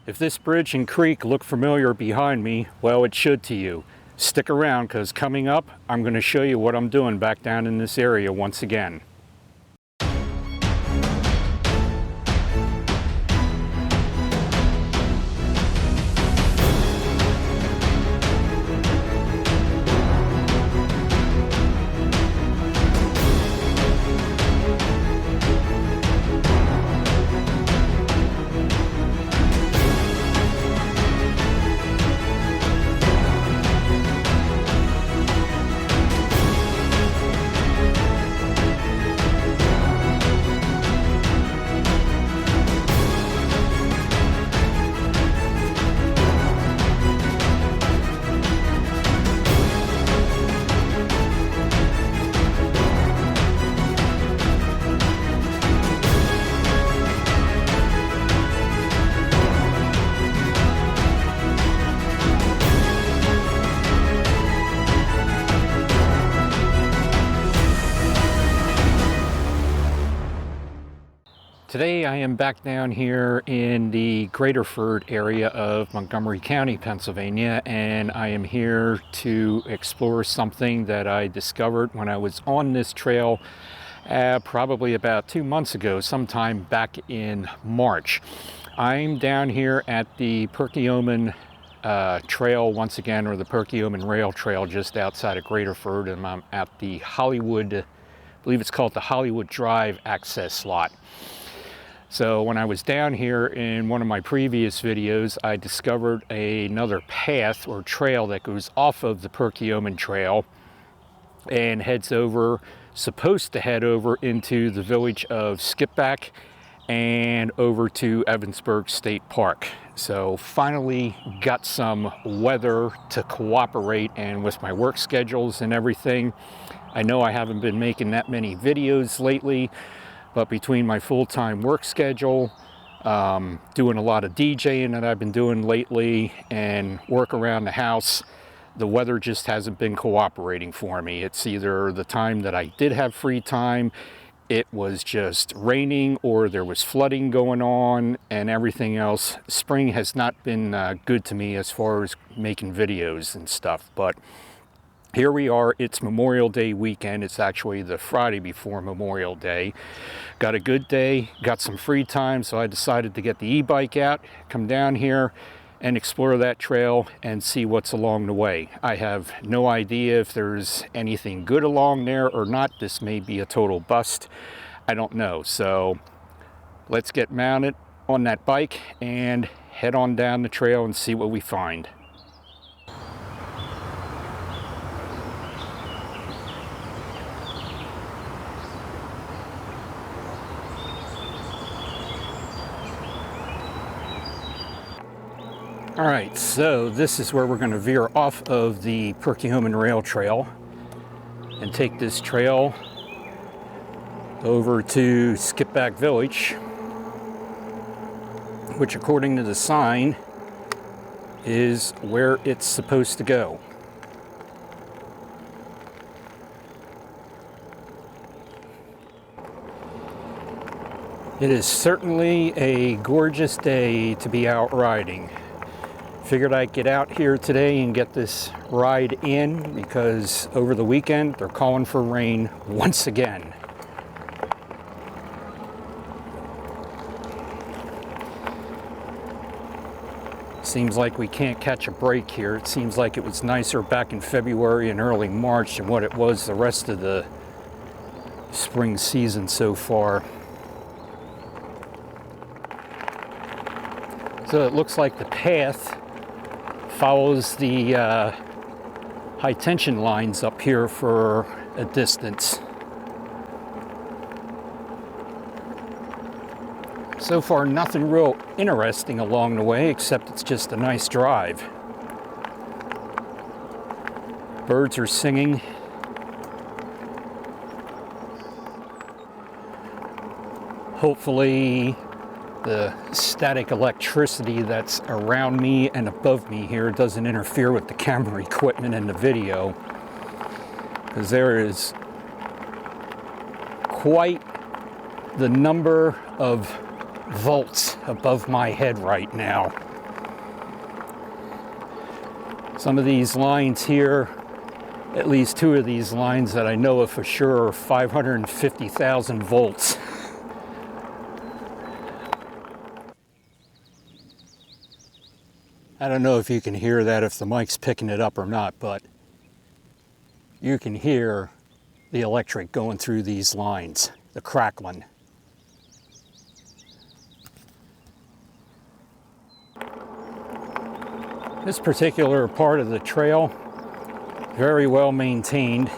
If this bridge and creek look familiar behind me, well, it should to you. Stick around, because coming up, I'm going to show you what I'm doing back down in this area once again. Today I am back down here in the Graterford area of Montgomery County, Pennsylvania, and I am here to explore something that I discovered when I was on this trail probably about 2 months ago, sometime back in March. I'm down here at the Perkiomen Trail once again, or the Perkiomen Rail Trail, just outside of Graterford, and I'm at the Hollywood, I believe it's called the Hollywood Drive access slot. So when I was down here in one of my previous videos, I discovered another path or trail that goes off of the Perkiomen Trail and heads over, supposed to head over into the village of Skippack and over to Evansburg State Park. So finally got some weather to cooperate, and with my work schedules and everything, I know I haven't been making that many videos lately. But between my full-time work schedule, doing a lot of DJing that I've been doing lately, and work around the house, the weather just hasn't been cooperating for me. It's either the time that I did have free time, it was just raining, or there was flooding going on and everything else. Spring has not been good to me as far as making videos and stuff, but here we are. It's Memorial Day weekend. It's actually the Friday before Memorial Day. Got a good day, got some free time, so I decided to get the e-bike out, come down here and explore that trail and see what's along the way. I have no idea if there's anything good along there or not. This may be a total bust. I don't know. So let's get mounted on that bike and head on down the trail and see what we find. All right, so this is where we're going to veer off of the Perkiomen Rail Trail and take this trail over to Skippack Village, which according to the sign is where it's supposed to go. It is certainly a gorgeous day to be out riding. Figured I'd get out here today and get this ride in, because over the weekend they're calling for rain once again. Seems like we can't catch a break here. It seems like it was nicer back in February and early March than what it was the rest of the spring season so far. So it looks like the path follows the high tension lines up here for a distance. So far, nothing real interesting along the way, except it's just a nice drive. Birds are singing. Hopefully the static electricity that's around me and above me here doesn't interfere with the camera equipment and the video, because there is quite the number of volts above my head right now. Some of these lines here, at least two of these lines that I know of for sure, are 550,000 volts. I don't know if you can hear that, if the mic's picking it up or not, but you can hear the electric going through these lines, the crackling. This particular part of the trail, very well maintained.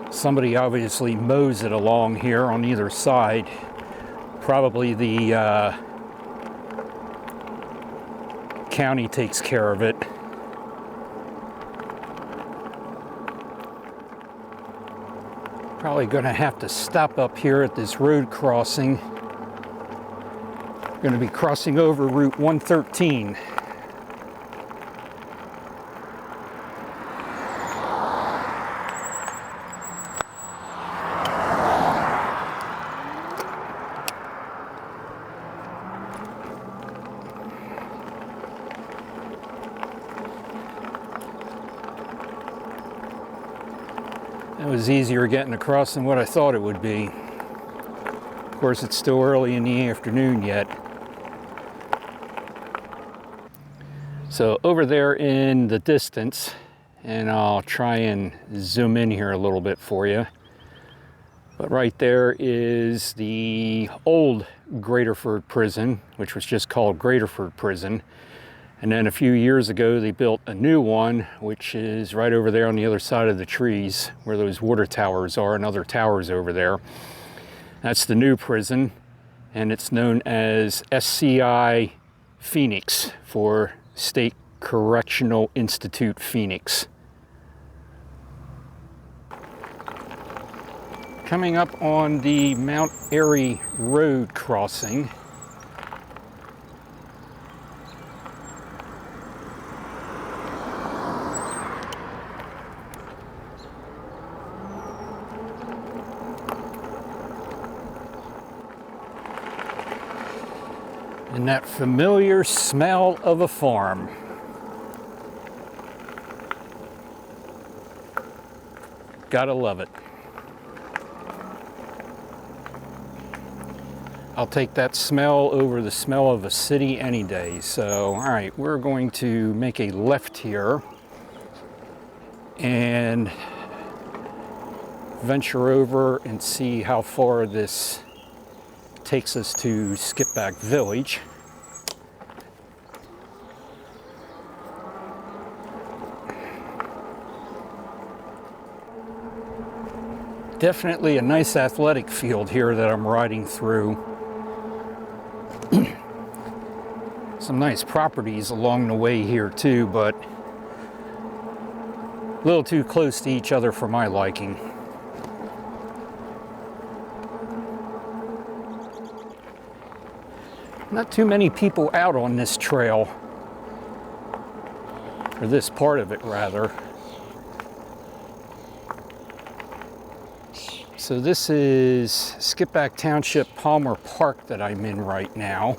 Somebody obviously mows it along here on either side. Probably the county takes care of it. Probably going to have to stop up here at this road crossing. Going to be crossing over Route 113. It was easier getting across than what I thought it would be. Of course, it's still early in the afternoon yet. So over there in the distance, and I'll try and zoom in here a little bit for you, but right there is the old Graterford prison, which was just called Graterford Prison. And then a few years ago, they built a new one, which is right over there on the other side of the trees where those water towers are and other towers over there. That's the new prison, and it's known as SCI Phoenix, for State Correctional Institute Phoenix. Coming up on the Mount Airy Road crossing, and that familiar smell of a farm. Gotta love it. I'll take that smell over the smell of a city any day. So, all right, we're going to make a left here and venture over and see how far this takes us to Skippack Village. Definitely a nice athletic field here that I'm riding through. Some nice properties along the way here too, but a little too close to each other for my liking. Not too many people out on this trail, or this part of it rather. So this is Skippack Township Palmer Park that I'm in right now.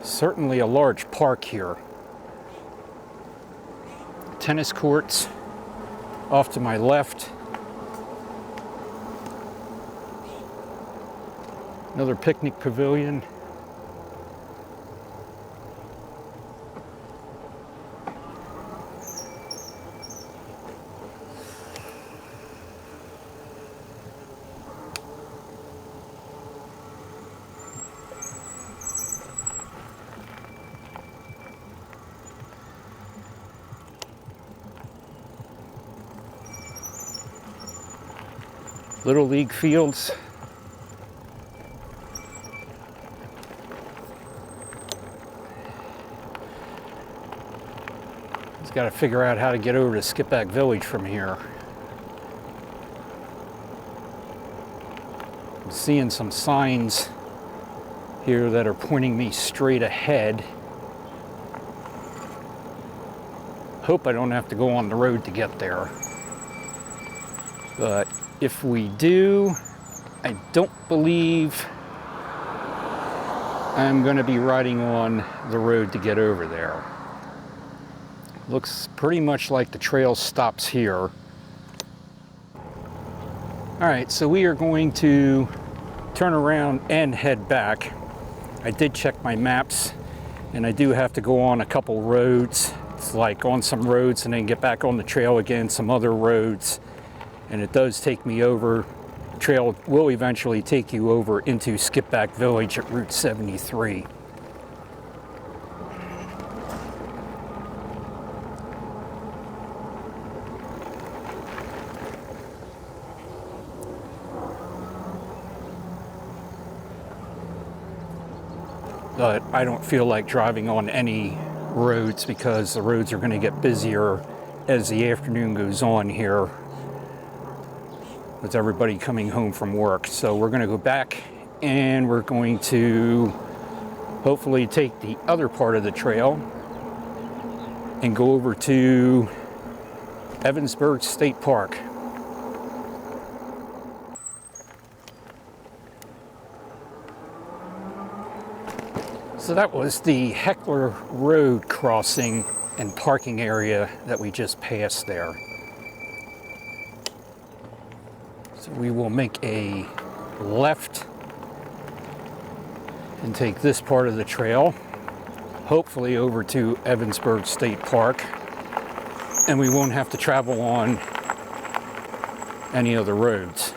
Certainly a large park here. Tennis courts off to my left. Another picnic pavilion. Little League fields. Just got to figure out how to get over to Skippack Village from here. I'm seeing some signs here that are pointing me straight ahead. Hope I don't have to go on the road to get there. But if we do, I don't believe I'm going to be riding on the road to get over there. Looks pretty much like the trail stops here. Alright, so we are going to turn around and head back. I did check my maps, and I do have to go on a couple roads. It's like on some roads and then get back on the trail again, some other roads. And it does take me over. The trail will eventually take you over into Skippack Village at Route 73. But I don't feel like driving on any roads because the roads are going to get busier as the afternoon goes on here with everybody coming home from work. So we're going to go back and we're going to hopefully take the other part of the trail and go over to Evansburg State Park. So that was the Heckler Road crossing and parking area that we just passed there. So we will make a left and take this part of the trail, hopefully over to Evansburg State Park, and we won't have to travel on any other roads.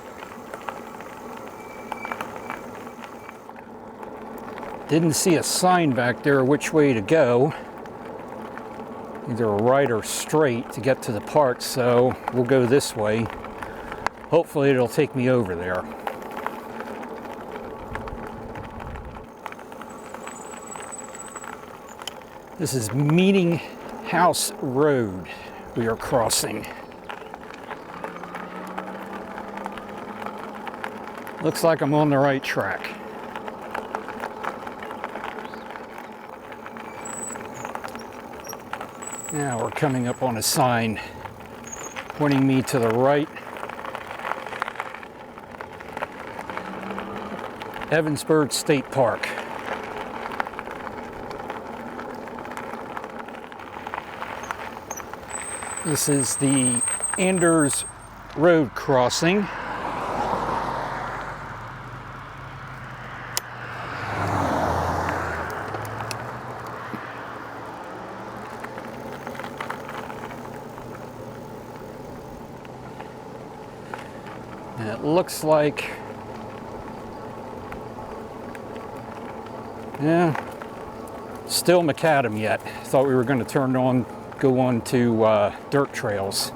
Didn't see a sign back there which way to go, either right or straight to get to the park, so we'll go this way. Hopefully it'll take me over there. This is Meeting House Road we are crossing. Looks like I'm on the right track. Now we're coming up on a sign pointing me to the right. Evansburg State Park. This is the Anders Road crossing. And it looks like, yeah, still macadam yet. Thought we were going to go on to dirt trails.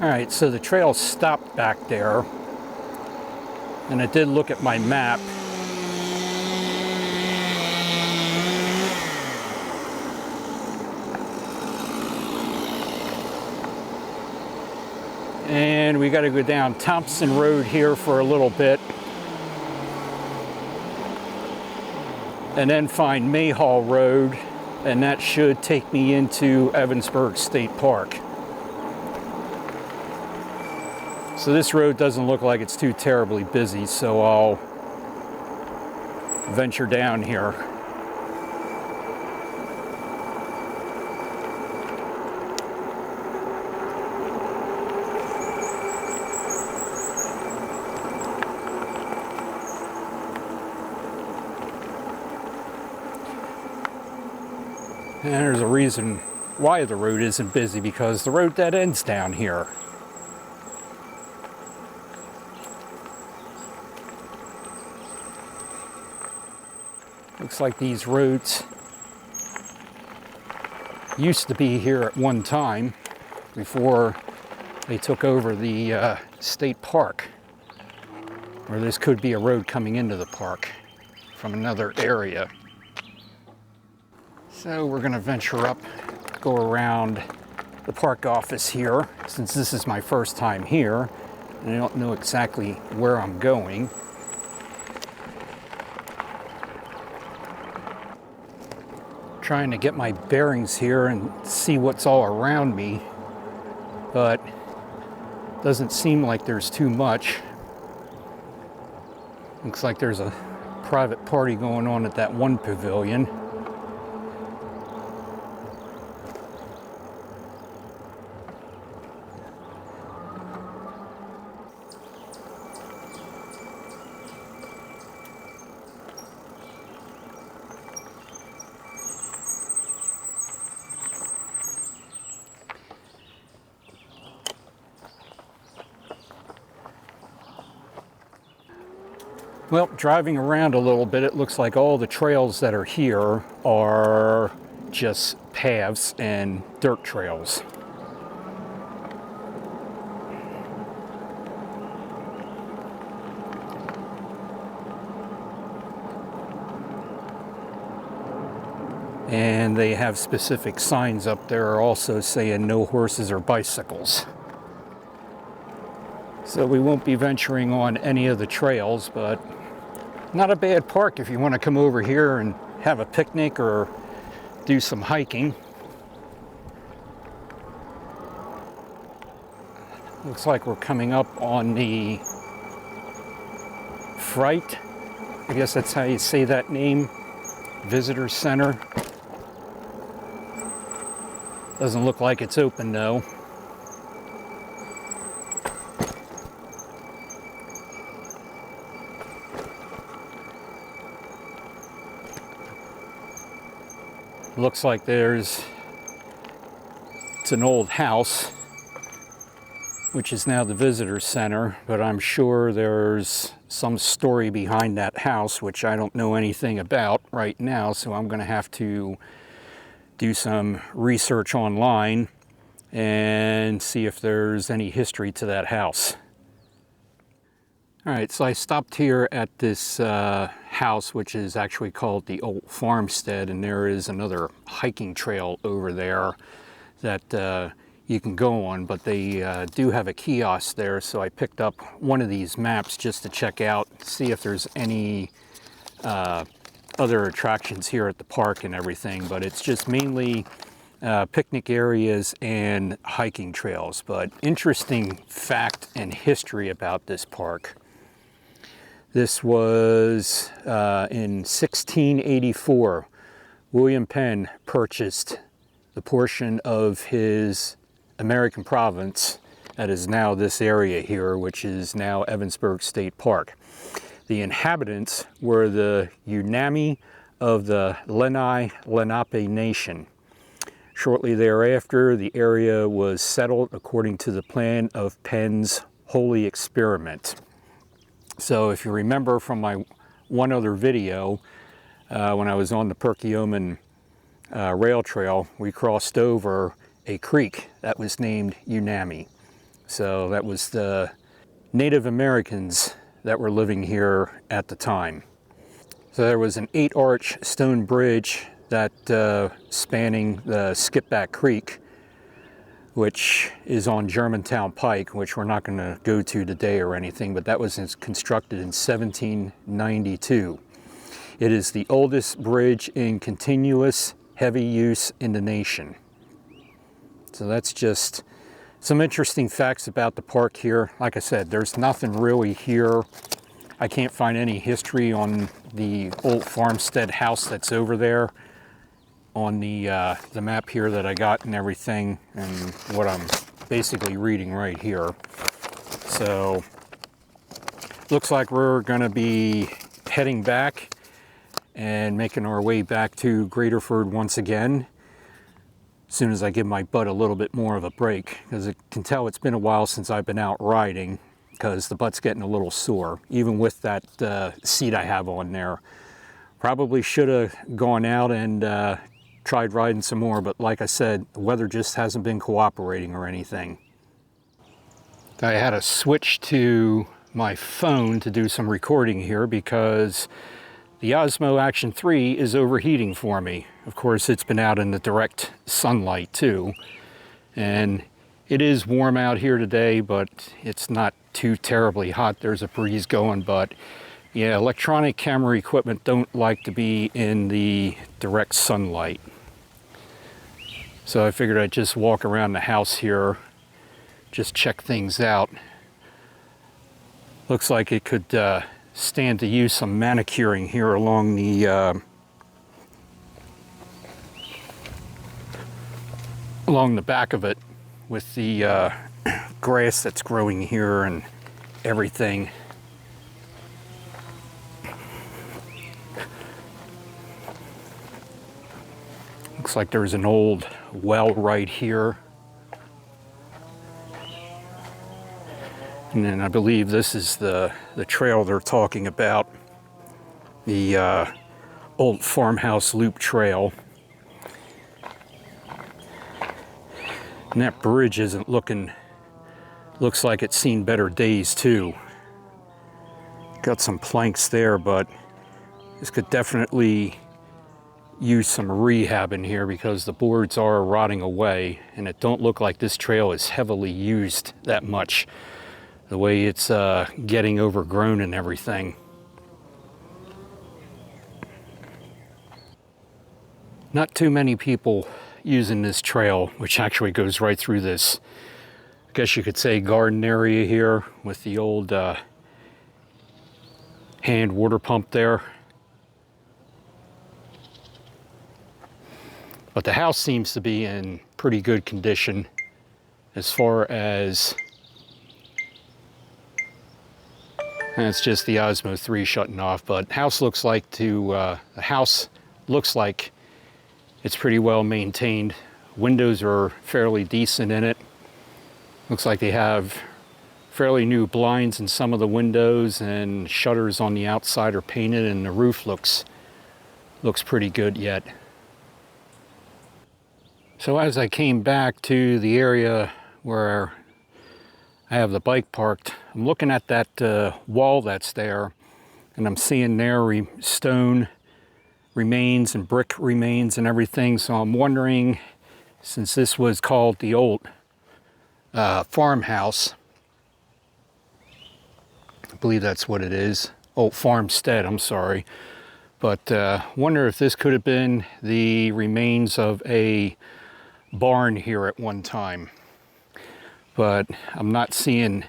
All right, so the trail stopped back there. And I did look at my map. And we got to go down Thompson Road here for a little bit. And then find Mayhall Road, and that should take me into Evansburg State Park. So this road doesn't look like it's too terribly busy, so I'll venture down here. And there's a reason why the road isn't busy, because the road dead ends down here. Looks like these roads used to be here at one time before they took over the state park, or this could be a road coming into the park from another area. So we're going to venture up, go around the park office here, since this is my first time here and I don't know exactly where I'm going. trying to get my bearings here and see what's all around me, but doesn't seem like there's too much. Looks like there's a private party going on at that one pavilion. Well, driving around a little bit, it looks like all the trails that are here are just paths and dirt trails. And they have specific signs up there also saying no horses or bicycles. So we won't be venturing on any of the trails, but not a bad park if you want to come over here and have a picnic or do some hiking. Looks like we're coming up on the Fright, I guess that's how you say that name, Visitor Center. Doesn't look like it's open though. Looks like it's an old house, which is now the visitor center, but I'm sure there's some story behind that house, which I don't know anything about right now, so I'm going to have to do some research online and see if there's any history to that house. All right, so I stopped here at this house, which is actually called the Old Farmstead, and there is another hiking trail over there that you can go on, but they do have a kiosk there, so I picked up one of these maps just to check out, see if there's any other attractions here at the park and everything, but it's just mainly picnic areas and hiking trails. But interesting fact and history about this park. This was in 1684. William Penn purchased the portion of his American province that is now this area here, which is now Evansburg State Park. The inhabitants were the Unami of the Lenni Lenape Nation. Shortly thereafter, the area was settled according to the plan of Penn's Holy Experiment. So if you remember from my one other video, when I was on the Perkiomen rail trail, we crossed over a creek that was named Unami. So that was the Native Americans that were living here at the time. So there was an 8-arch stone bridge that spanning the Skippack Creek, which is on Germantown Pike, which we're not going to go to today or anything, but that was constructed in 1792. It is the oldest bridge in continuous heavy use in the nation. So that's just some interesting facts about the park here. Like I said, there's nothing really here. I can't find any history on the old farmstead house that's over there on the map here that I got and everything, and what I'm basically reading right here. So looks like we're going to be heading back and making our way back to Graterford once again as soon as I give my butt a little bit more of a break, because I can tell it's been a while since I've been out riding, because the butt's getting a little sore, even with that seat I have on there. Probably should have gone out and tried riding some more, but like I said, the weather just hasn't been cooperating or anything. I had to switch to my phone to do some recording here because the Osmo Action 3 is overheating for me. Of course, it's been out in the direct sunlight too, and it is warm out here today, but it's not too terribly hot. There's a breeze going, but yeah, electronic camera equipment don't like to be in the direct sunlight. So I figured I'd just walk around the house here, just check things out. Looks like it could stand to use some manicuring here along the back of it, with the grass that's growing here and everything. Looks like there's an old well right here. And then I believe this is the trail they're talking about, the old farmhouse loop trail. And that bridge isn't looks like it's seen better days too. Got some planks there, but this could definitely use some rehab in here because the boards are rotting away, and it don't look like this trail is heavily used that much, the way it's getting overgrown and everything. Not too many people using this trail, which actually goes right through this, I guess you could say, garden area here with the old hand water pump there. But the house seems to be in pretty good condition as far as, and it's just the Osmo 3 shutting off, but house looks like the house looks like it's pretty well maintained. Windows are fairly decent in it. Looks like they have fairly new blinds in some of the windows, and shutters on the outside are painted, and the roof looks pretty good yet. So as I came back to the area where I have the bike parked, I'm looking at that wall that's there, and I'm seeing there stone remains and brick remains and everything. So I'm wondering, since this was called the old farmhouse, I believe that's what it is, old farmstead, I'm sorry, but wonder if this could have been the remains of a barn here at one time. But I'm not seeing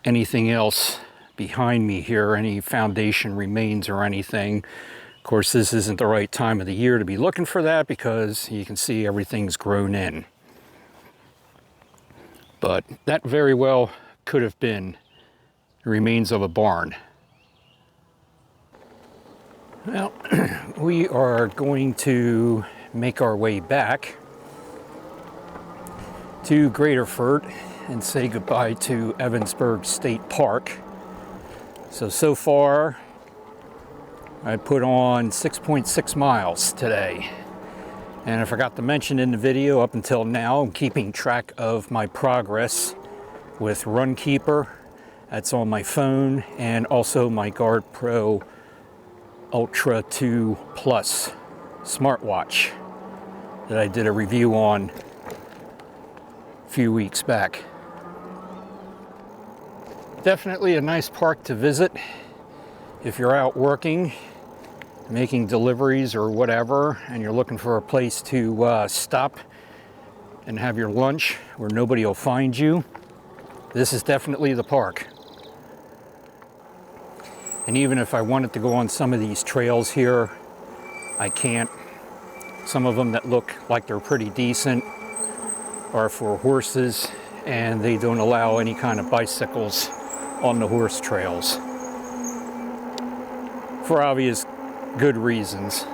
anything else behind me here, any foundation remains or anything. Of course, this isn't the right time of the year to be looking for that because you can see everything's grown in. But that very well could have been the remains of a barn. Well, we are going to make our way back to Graterford and say goodbye to Evansburg State Park. So far, I put on 6.6 miles today. And I forgot to mention in the video, up until now, I'm keeping track of my progress with Runkeeper. That's on my phone, and also my Guard Pro Ultra 2 Plus smartwatch that I did a review on a few weeks back. Definitely a nice park to visit if you're out working, making deliveries or whatever, and you're looking for a place to stop and have your lunch where nobody will find you. This is definitely the park. And even if I wanted to go on some of these trails here, I can't. Some of them that look like they're pretty decent are for horses, and they don't allow any kind of bicycles on the horse trails, for obvious good reasons.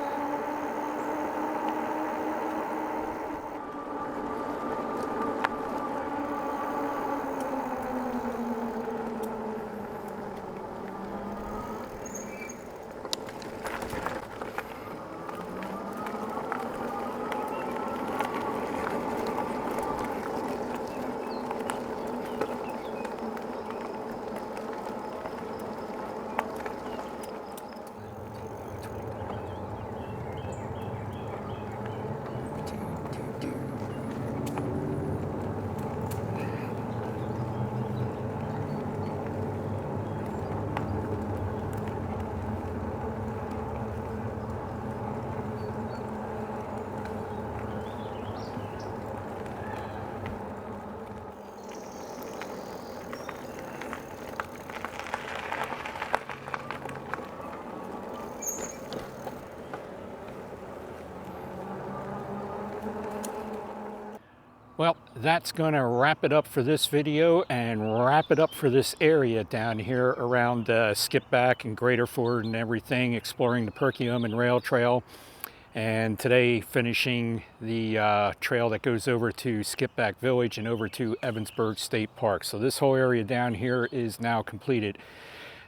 that's gonna wrap it up for this video and wrap it up for this area down here around Skippack and Graterford and everything, exploring the Perkiomen Rail Trail. And today finishing the trail that goes over to Skippack Village and over to Evansburg State Park. So this whole area down here is now completed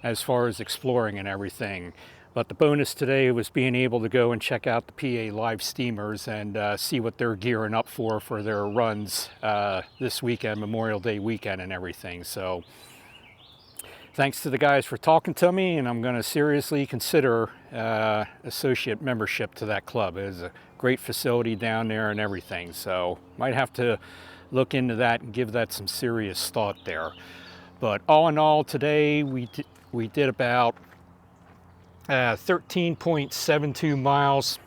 as far as exploring and everything. But the bonus today was being able to go and check out the PA live steamers and see what they're gearing up for their runs this weekend, Memorial Day weekend and everything. So thanks to the guys for talking to me, and I'm going to seriously consider associate membership to that club. It is a great facility down there and everything. So might have to look into that and give that some serious thought there. But all in all, today we did about 13.72 miles,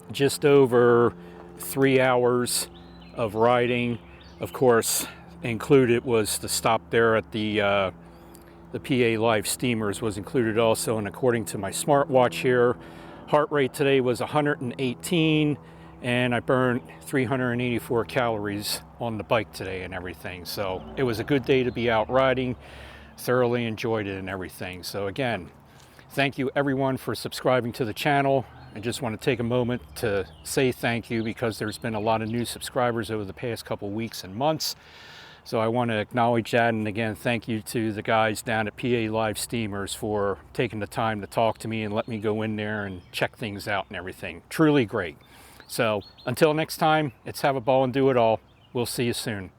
just over 3 hours of riding. Of course, included was the stop there at the PA live steamers was included also. And according to my smartwatch here, heart rate today was 118, and I burned 384 calories on the bike today and everything. So it was a good day to be out riding. Thoroughly enjoyed it and everything. So again, thank you everyone for subscribing to the channel. I just want to take a moment to say thank you, because there's been a lot of new subscribers over the past couple weeks and months. So I want to acknowledge that, and again, thank you to the guys down at PA Live Steamers for taking the time to talk to me and let me go in there and check things out and everything. Truly great. So until next time, it's have a ball and do it all. We'll see you soon.